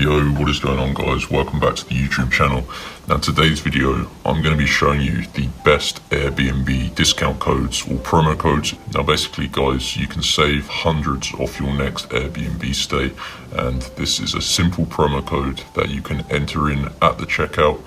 Yo, what is going on, guys? Welcome back to the YouTube channel. Now, today's video, I'm going to be showing you the best Airbnb discount codes or promo codes. Now, basically, guys, you can save hundreds off your next Airbnb stay, and this is a simple promo code that you can enter in at the checkout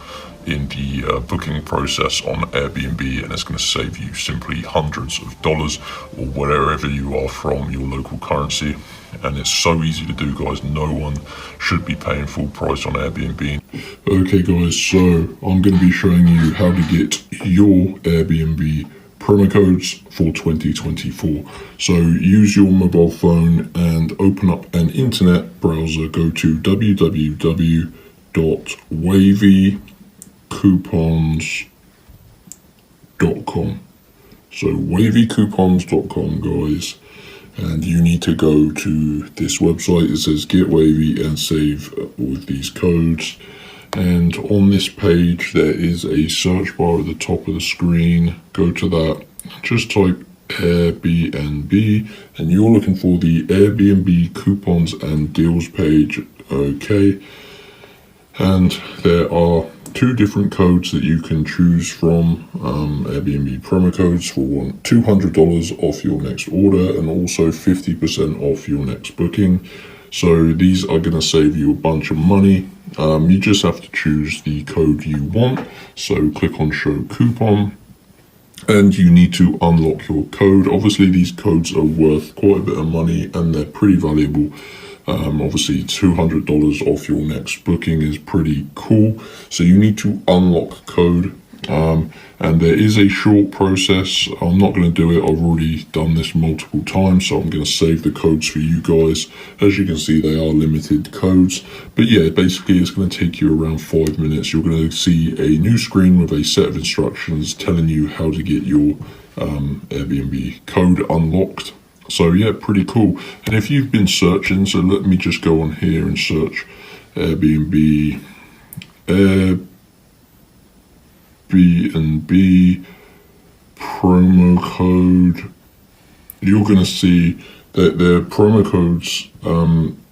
in the booking process on Airbnb, and it's going to save you simply hundreds of dollars or wherever you are from, your local currency. And it's so easy to do, guys. No one should be paying full price on Airbnb. Okay, guys, so I'm going to be showing you how to get your Airbnb promo codes for 2024. So use your mobile phone and open up an internet browser. Go to www.wavycoupons.com. So wavycoupons.com, guys. And you need to go to this website. It says Get Wavy and save with these codes. And on this page, there is a search bar at the top of the screen. Go to that, just type Airbnb, and you're looking for the Airbnb coupons and deals page. Okay. And there are two different codes that you can choose from, Airbnb promo codes for $200 off your next order and also 50% off your next booking. So these are going to save you a bunch of money. You just have to choose the code you want. So click on show coupon and you need to unlock your code. Obviously, these codes are worth quite a bit of money and they're pretty valuable. Obviously $200 off your next booking is pretty cool. So you need to unlock code, and there is a short process. I'm not going to do it. I've already done this multiple times, so I'm going to save the codes for you guys. As you can see, they are limited codes, but yeah, basically it's going to take you around 5 minutes. You're going to see a new screen with a set of instructions telling you how to get your Airbnb code unlocked. So yeah, pretty cool. And if you've been searching, so let me just go on here and search Airbnb promo code. You're going to see that their promo codes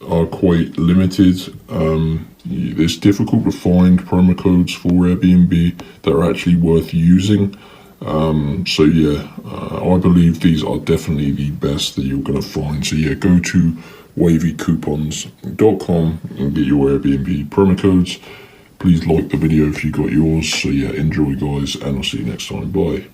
are quite limited. It's difficult to find promo codes for Airbnb that are actually worth using. So yeah, I believe these are definitely the best that you're going to find. So yeah, go to wavycoupons.com and get your Airbnb promo codes. Please like the video if you got yours. So yeah, enjoy, guys, and I'll see you next time. Bye.